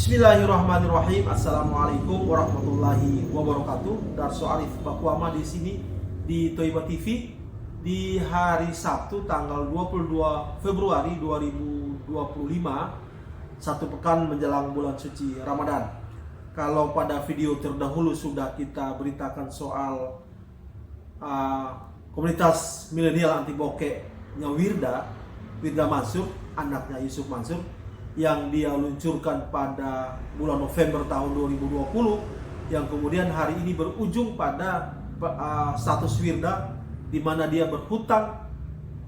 Bismillahirrahmanirrahim. Assalamualaikum warahmatullahi wabarakatuh. Darso Arif Bakwama di sini di Toiba TV di hari Sabtu tanggal 22 Februari 2025, satu pekan menjelang bulan suci Ramadan. Kalau pada video terdahulu sudah kita beritakan soal komunitas milenial anti bokehnya Wirda Mansur, anaknya Yusuf Mansur, yang dia luncurkan pada bulan November tahun 2020, yang kemudian hari ini berujung pada status Wirda, di mana dia berhutang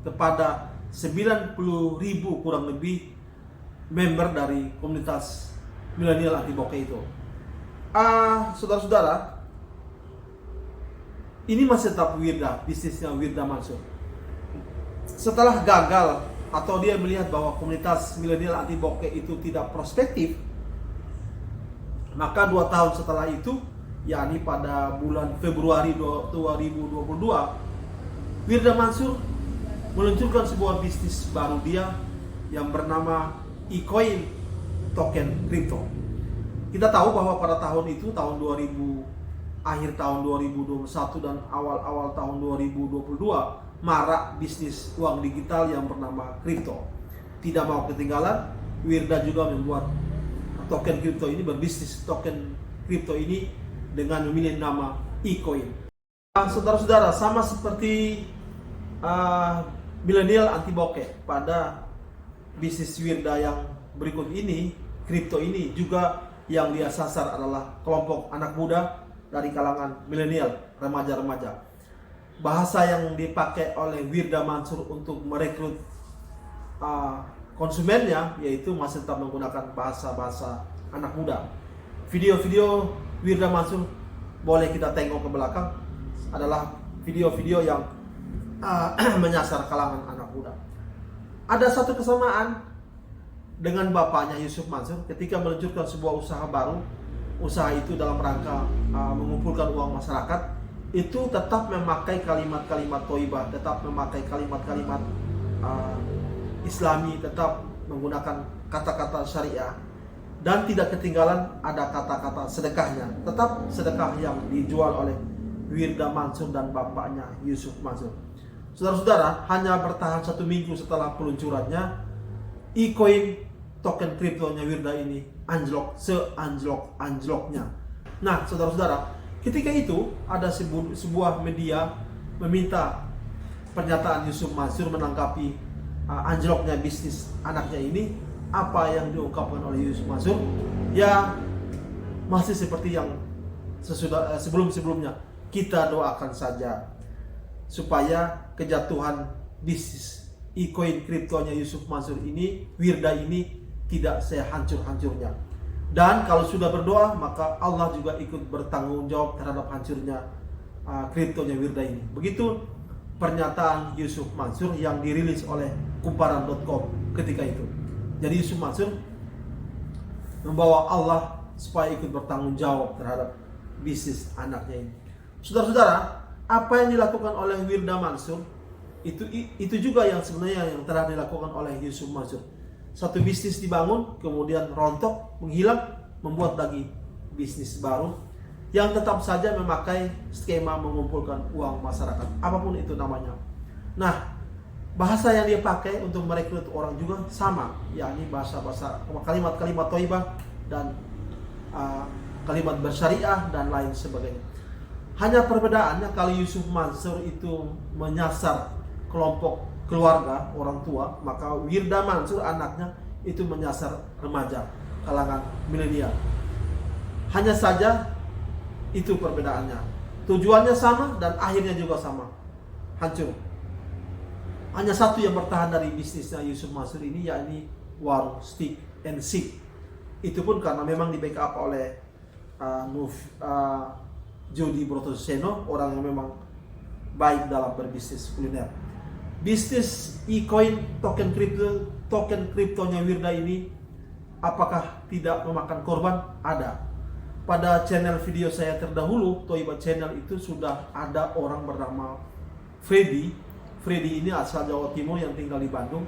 kepada 90.000 kurang lebih member dari komunitas milenial anti bokeh itu. Saudara-saudara, ini masih tetap Wirda, bisnisnya Wirda Mansur. Setelah gagal atau dia melihat bahwa komunitas milenial anti bokeh itu tidak prospektif, maka 2 tahun setelah itu, yakni pada bulan Februari 2022, Wirda Mansur meluncurkan sebuah bisnis baru dia yang bernama eCoin, token kripto. Kita tahu bahwa pada tahun itu, tahun 2000, akhir tahun 2021 dan awal-awal tahun 2022, marak bisnis uang digital yang bernama kripto. Tidak mau ketinggalan, Wirda juga membuat token kripto ini, berbisnis token kripto ini dengan memilih nama eCoin. Saudara-saudara, sama seperti milenial anti bokeh, pada bisnis Wirda yang berikut ini, kripto ini juga yang dia sasar adalah kelompok anak muda dari kalangan milenial, remaja-remaja. Bahasa yang dipakai oleh Wirda Mansur untuk merekrut konsumennya yaitu masih tetap menggunakan bahasa-bahasa anak muda. Video-video Wirda Mansur boleh kita tengok ke belakang, adalah video-video yang menyasar kalangan anak muda. Ada satu kesamaan dengan bapaknya Yusuf Mansur ketika meluncurkan sebuah usaha baru. Usaha itu dalam rangka mengumpulkan uang masyarakat, itu tetap memakai kalimat-kalimat Toibah, tetap memakai kalimat-kalimat Islami, tetap menggunakan kata-kata syariah, dan tidak ketinggalan ada kata-kata sedekahnya, tetap sedekah yang dijual oleh Wirda Mansur dan bapaknya Yusuf Mansur. Saudara-saudara, hanya bertahan 1 minggu setelah peluncurannya, eCoin, token kriptonya Wirda ini anjlok seanjlok-anjloknya. Nah, saudara-saudara, ketika itu ada sebuah media meminta pernyataan Yusuf Mansur menanggapi anjloknya bisnis anaknya ini. Apa yang diungkapkan oleh Yusuf Mansur? Ya, masih seperti yang sebelum-sebelumnya. Kita doakan saja supaya kejatuhan bisnis eCoin kriptonya Yusuf Mansur ini, Wirda ini, tidak sehancur-hancurnya. Dan kalau sudah berdoa, maka Allah juga ikut bertanggung jawab terhadap hancurnya kriptonya Wirda ini. Begitu pernyataan Yusuf Mansur yang dirilis oleh kumparan.com ketika itu. Jadi Yusuf Mansur membawa Allah supaya ikut bertanggung jawab terhadap bisnis anaknya ini. Saudara-saudara, apa yang dilakukan oleh Wirda Mansur itu juga yang sebenarnya yang telah dilakukan oleh Yusuf Mansur. Satu bisnis dibangun, kemudian rontok, menghilang, membuat lagi bisnis baru yang tetap saja memakai skema mengumpulkan uang masyarakat, apapun itu namanya. Nah, bahasa yang dia pakai untuk merekrut orang juga sama, yakni bahasa-bahasa kalimat-kalimat Toibah dan kalimat bersyariah dan lain sebagainya. Hanya perbedaannya, kalau Yusuf Mansur itu menyasar kelompok keluarga, orang tua, maka Wirda Mansur anaknya itu menyasar remaja, kalangan milenial. Hanya saja itu perbedaannya. Tujuannya sama dan akhirnya juga sama, hancur. Hanya satu yang bertahan dari bisnisnya Yusuf Mansur ini, yakni warung Stick and Seek. Itu pun karena memang di backup oleh Jody Brotoseno, orang yang memang baik dalam berbisnis kuliner. Bisnis eCoin, token kriptonya Wirda ini, apakah tidak memakan korban? Ada. Pada channel video saya terdahulu, Toiba Channel, itu sudah ada orang bernama Freddy. Freddy ini asal Jawa Timur yang tinggal di Bandung.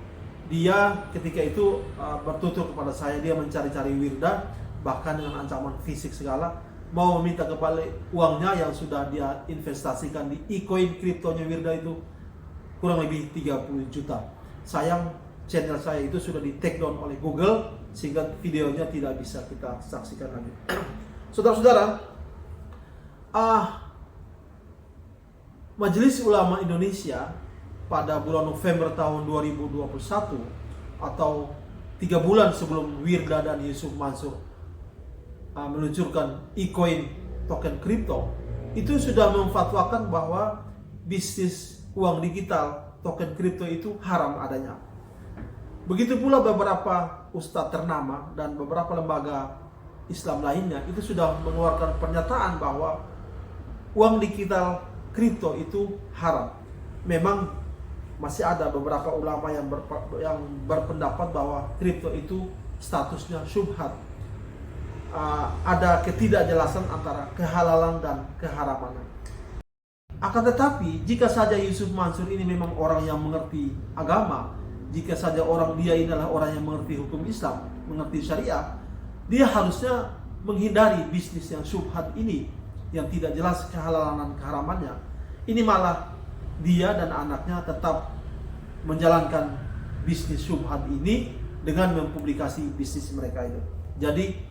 Dia ketika itu bertutur kepada saya, dia mencari-cari Wirda bahkan dengan ancaman fisik segala, mau meminta kembali uangnya yang sudah dia investasikan di e-coin kriptonya Wirda itu kurang lebih 30 juta. Sayang channel saya itu sudah di take down oleh Google sehingga videonya tidak bisa kita saksikan lagi. Saudara-saudara, Majelis Ulama Indonesia pada bulan November tahun 2021 atau 3 bulan sebelum Wirda dan Yusuf Mansur meluncurkan e-coin token kripto, itu sudah memfatwakan bahwa bisnis uang digital token kripto itu haram adanya. Begitu pula beberapa ustadz ternama dan beberapa lembaga Islam lainnya itu sudah mengeluarkan pernyataan bahwa uang digital kripto itu haram. Memang masih ada beberapa ulama yang berpendapat bahwa kripto itu statusnya syubhat. Ada ketidakjelasan antara kehalalan dan keharaman. Akan tetapi, jika saja Yusuf Mansur ini memang orang yang mengerti agama, jika saja dia ini adalah orang yang mengerti hukum Islam, mengerti syariah, dia harusnya menghindari bisnis yang syubhat ini, yang tidak jelas kehalalan dan keharamannya. Ini malah dia dan anaknya tetap menjalankan bisnis syubhat ini dengan mempublikasi bisnis mereka itu. Jadi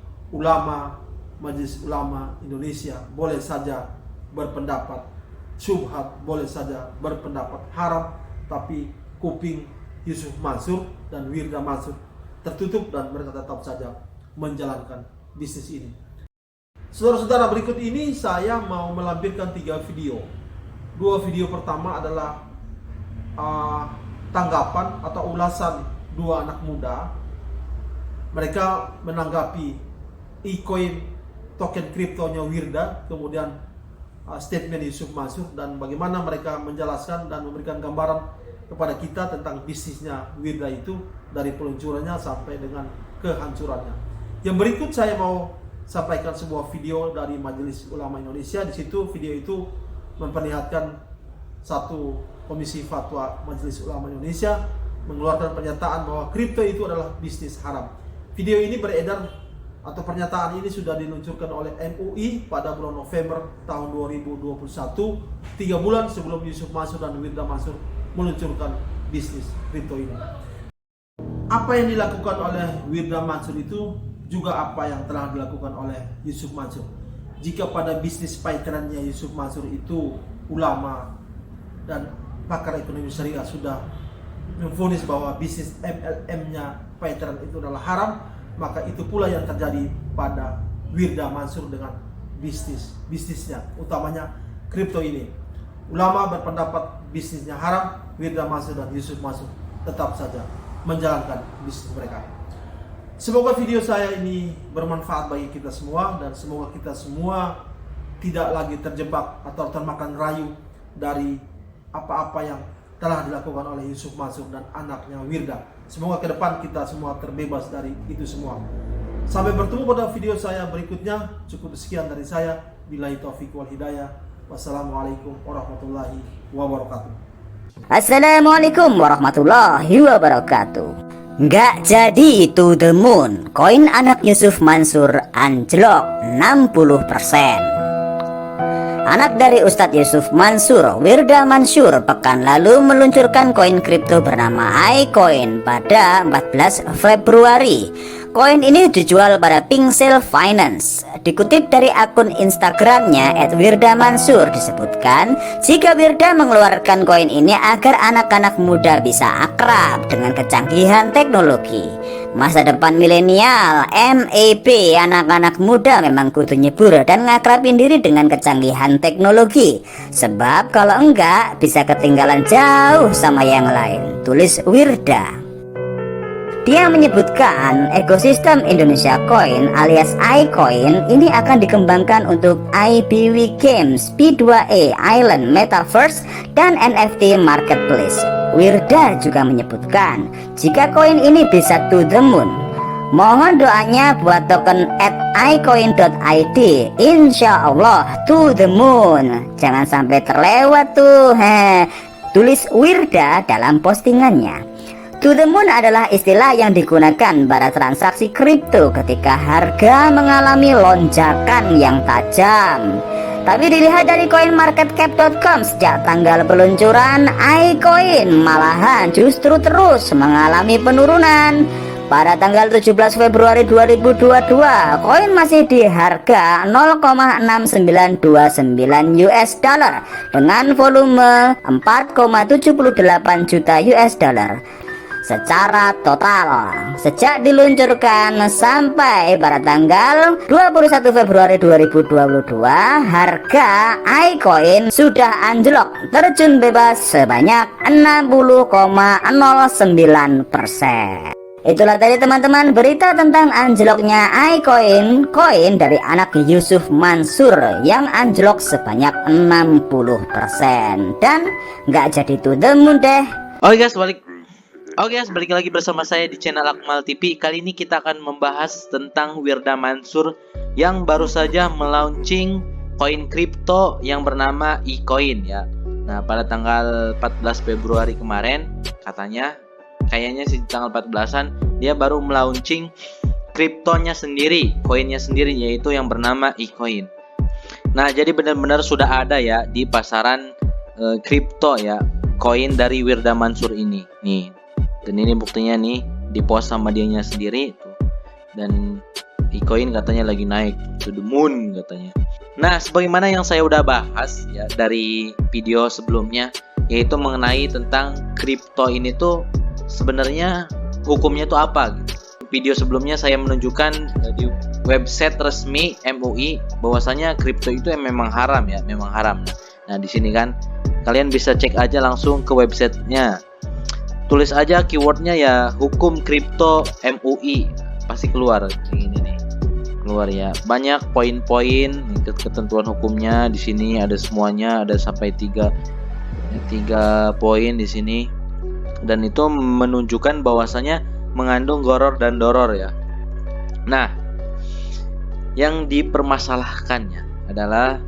Majelis Ulama Indonesia boleh saja berpendapat syubhat, boleh saja berpendapat haram, tapi kuping Yusuf Mansur dan Wirda Mansur tertutup dan mereka tetap saja menjalankan bisnis ini. Saudara-saudara, berikut ini saya mau melampirkan 3 video. 2 video pertama adalah tanggapan atau ulasan 2 anak muda. Mereka menanggapi e-coin token kriptonya Wirda, kemudian statement Yusuf Mansur, dan bagaimana mereka menjelaskan dan memberikan gambaran kepada kita tentang bisnisnya Wirda itu dari peluncurannya sampai dengan kehancurannya. Yang berikut saya mau sampaikan sebuah video dari Majelis Ulama Indonesia. Di situ video itu memperlihatkan satu komisi fatwa Majelis Ulama Indonesia mengeluarkan pernyataan bahwa kripto itu adalah bisnis haram. Video ini beredar atau pernyataan ini sudah diluncurkan oleh MUI pada bulan November tahun 2021, 3 bulan sebelum Yusuf Mansur dan Wirda Mansur meluncurkan bisnis kripto ini. Apa yang dilakukan oleh Wirda Mansur itu juga apa yang telah dilakukan oleh Yusuf Mansur. Jika pada bisnis paiterannya Yusuf Mansur itu ulama dan pakar ekonomi syariah sudah memvonis bahwa bisnis MLM-nya paiteran itu adalah haram, maka itu pula yang terjadi pada Wirda Mansur dengan bisnisnya, utamanya kripto ini. Ulama berpendapat bisnisnya haram, Wirda Mansur dan Yusuf Mansur tetap saja menjalankan bisnis mereka. Semoga video saya ini bermanfaat bagi kita semua, dan semoga kita semua tidak lagi terjebak atau termakan rayu dari apa-apa yang telah dilakukan oleh Yusuf Mansur dan anaknya Wirda. Semoga ke depan kita semua terbebas dari itu semua. Sampai bertemu pada video saya berikutnya. Cukup sekian dari saya. Billahi taufiq wal hidayah. Wassalamualaikum warahmatullahi wabarakatuh. Assalamualaikum warahmatullahi wabarakatuh. Nggak jadi to the moon. Koin anak Yusuf Mansur anjlok 60%. Anak dari Ustadz Yusuf Mansur, Wirda Mansur, pekan lalu meluncurkan koin kripto bernama iCoin pada 14 Februari. Koin ini dijual pada Pingsel Finance. Dikutip dari akun Instagramnya @WirdaMansur disebutkan, jika Wirda mengeluarkan koin ini agar anak-anak muda bisa akrab dengan kecanggihan teknologi. Masa depan milenial, MEP, anak-anak muda memang kudu nyebur dan ngakrabin diri dengan kecanggihan teknologi. Sebab kalau enggak bisa ketinggalan jauh sama yang lain, tulis Wirda. Dia menyebutkan ekosistem Indonesia Coin alias iCoin ini akan dikembangkan untuk IBW Games, P2E, Island, Metaverse, dan NFT Marketplace. Wirda juga menyebutkan jika koin ini bisa to the moon, mohon doanya buat token @icoin.id. Insya Allah to the moon. Jangan sampai terlewat tuh, tulis Wirda dalam postingannya. To the moon adalah istilah yang digunakan pada transaksi kripto ketika harga mengalami lonjakan yang tajam. Tapi dilihat dari coinmarketcap.com, sejak tanggal peluncuran iCoin malahan justru terus mengalami penurunan. Pada tanggal 17 Februari 2022, koin masih di harga 0,6929 US dollar dengan volume 4,78 juta US dollar secara total sejak diluncurkan sampai pada tanggal 21 Februari 2022. Harga iCoin sudah anjlok terjun bebas sebanyak 60,09%. Itulah tadi teman-teman berita tentang anjloknya iCoin, koin dari anak Yusuf Mansur yang anjlok sebanyak 60% dan nggak jadi to the moon deh. Oke guys, balik lagi bersama saya di channel Akmal TV. Kali ini kita akan membahas tentang Wirda Mansur yang baru saja melaunching koin kripto yang bernama iCoin ya. Nah, pada tanggal 14 Februari kemarin kayaknya sih tanggal 14-an dia baru melaunching kriptonya sendiri, koinnya sendiri, yaitu yang bernama iCoin. Nah, jadi benar-benar sudah ada ya di pasaran kripto ya, koin dari Wirda Mansur ini. Nih. Dan ini buktinya nih, di post sama dianya sendiri tuh. Dan iCoin katanya lagi naik to the moon katanya. Nah, sebagaimana yang saya udah bahas ya dari video sebelumnya, yaitu mengenai tentang kripto ini tuh sebenarnya hukumnya tuh apa gitu. Video sebelumnya saya menunjukkan di website resmi MUI bahwasanya kripto itu memang haram ya, memang haram. Nah, di sini kan kalian bisa cek aja langsung ke websitenya. Tulis aja keywordnya ya hukum kripto MUI, pasti keluar ini nih. Keluar ya. Banyak poin-poin ketentuan hukumnya di sini, ada semuanya, ada sampai 3 poin di sini. Dan itu menunjukkan bahwasanya mengandung goror dan doror ya. Nah, yang dipermasalahkannya adalah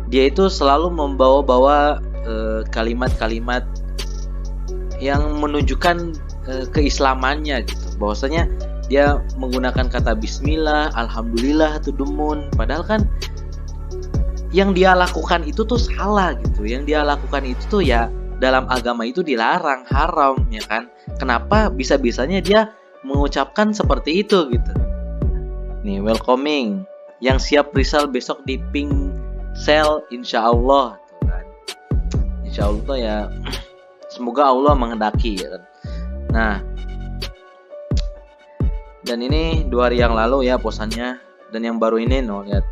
dia itu selalu membawa-bawa kalimat-kalimat yang menunjukkan keislamannya gitu. Bahwasanya dia menggunakan kata bismillah, alhamdulillah, to the moon. Padahal kan yang dia lakukan itu tuh salah gitu. Yang dia lakukan itu tuh ya dalam agama itu dilarang, haram ya kan. Kenapa bisa-bisanya dia mengucapkan seperti itu gitu. Nih, welcoming yang siap risal besok di pink sale insyaallah tuh kan. Insyaallah tuh ya semoga Allah menghendaki ya kan. Nah, dan ini 2 hari yang lalu ya posannya. Dan yang baru ini lihat,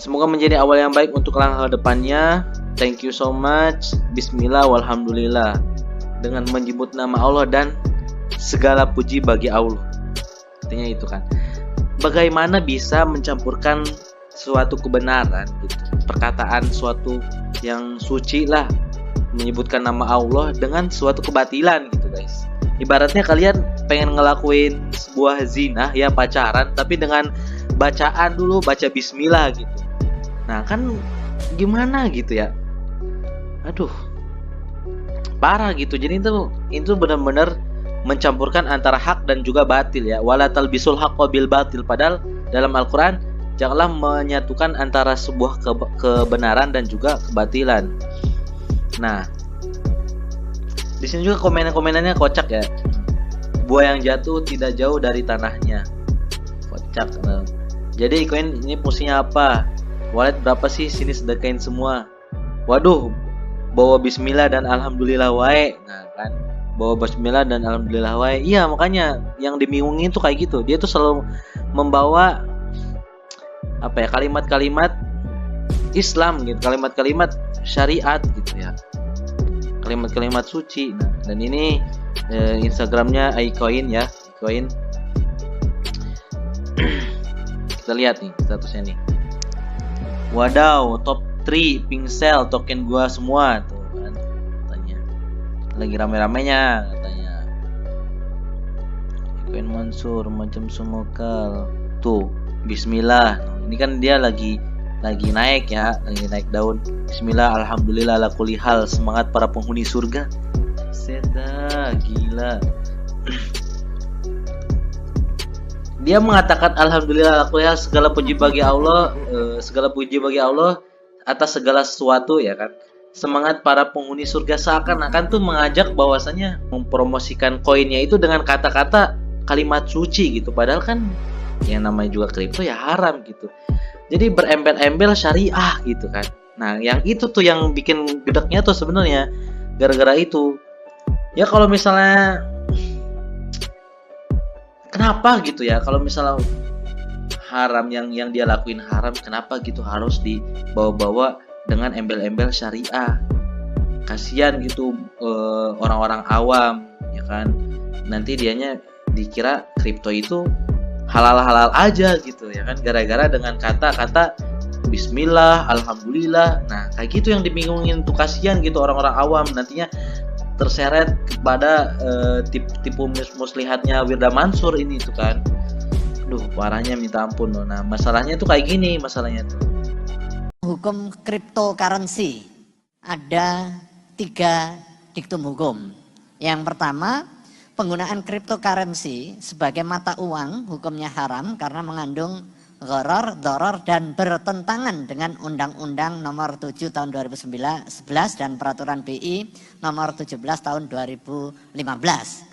semoga menjadi awal yang baik untuk langkah depannya. Thank you so much. Bismillah walhamdulillah. Dengan menyebut nama Allah dan segala puji bagi Allah. Artinya itu kan. Bagaimana bisa mencampurkan suatu kebenaran gitu, perkataan suatu yang suci lah, menyebutkan nama Allah dengan suatu kebatilan gitu guys. Ibaratnya kalian pengen ngelakuin sebuah zina ya, pacaran, tapi dengan bacaan dulu, baca bismillah gitu. Nah kan gimana gitu ya. Aduh, parah gitu. Jadi itu benar-benar mencampurkan antara hak dan juga batil ya. Wala talbisul haqqa bil batil. Padahal dalam Al-Qur'an janganlah menyatukan antara sebuah kebenaran dan juga kebatilan. Nah, di sini juga komenannya kocak ya. Buah yang jatuh tidak jauh dari tanahnya. Kocak. Jadi iCoin ini fungsinya apa? Wallet berapa sih? Sini sedekain semua. Waduh, bawa bismillah dan alhamdulillah wae. Nah kan, bawa bismillah dan alhamdulillah wae. Iya, makanya yang dibingungin tuh kayak gitu. Dia tuh selalu membawa kalimat-kalimat Islam gitu, kalimat-kalimat syariat gitu ya, kalimat-kalimat suci. Nah, dan ini Instagramnya iCoin ya, iCoin. Kita lihat nih statusnya nih. Wadaw, top 3 pink sale token gua semua tuh kan, katanya lagi rame-ramenya katanya. iCoin Mansur macam semokal tuh, bismillah. Ini kan dia lagi naik ya, lagi naik daun. Bismillah, alhamdulillah ala kulli hal. Semangat para penghuni surga. Buset dah, gila. Dia mengatakan alhamdulillah ya, segala puji bagi Allah, atas segala sesuatu ya kan. Semangat para penghuni surga seakan-akan tuh mengajak bahwasanya mempromosikan koinnya itu dengan kata-kata kalimat suci gitu. Padahal kan yang namanya juga kripto ya haram gitu. Jadi berembel-embel syariah gitu kan. Nah, yang itu tuh yang bikin gedeknya tuh sebenarnya gara-gara itu. Ya kalau misalnya kenapa gitu ya, kalau misalnya haram yang dia lakuin haram, kenapa gitu harus dibawa-bawa dengan embel-embel syariah? Kasihan gitu orang-orang awam ya kan, nanti dianya dikira kripto itu halal-halal aja gitu ya kan, gara-gara dengan kata-kata bismillah, alhamdulillah. Nah kayak gitu yang dibingungin tuh, kasihan gitu orang-orang awam nantinya terseret kepada tipu muslihatnya Wirda Mansur ini tuh kan. Duh, parahnya minta ampun loh. Nah, masalahnya tuh kayak gini, masalahnya tuh. Hukum cryptocurrency ada 3 diktum hukum. Yang pertama, penggunaan cryptocurrency sebagai mata uang hukumnya haram karena mengandung gharar, doror, dan bertentangan dengan Undang-Undang Nomor 7 Tahun 2011 dan Peraturan BI Nomor 17 Tahun 2015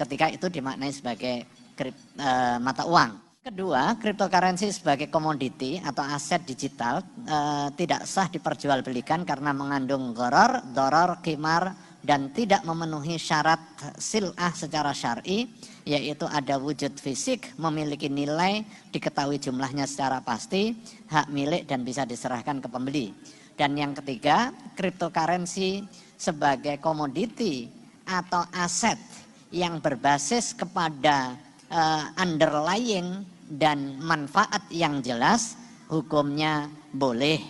ketika itu dimaknai sebagai mata uang. Kedua, cryptocurrency sebagai komoditi atau aset digital tidak sah diperjualbelikan karena mengandung gharar, doror, qimar, dan tidak memenuhi syarat sil'ah secara syar'i, yaitu ada wujud fisik, memiliki nilai, diketahui jumlahnya secara pasti, hak milik dan bisa diserahkan ke pembeli. Dan yang ketiga, cryptocurrency sebagai komoditi atau aset yang berbasis kepada underlying dan manfaat yang jelas, hukumnya boleh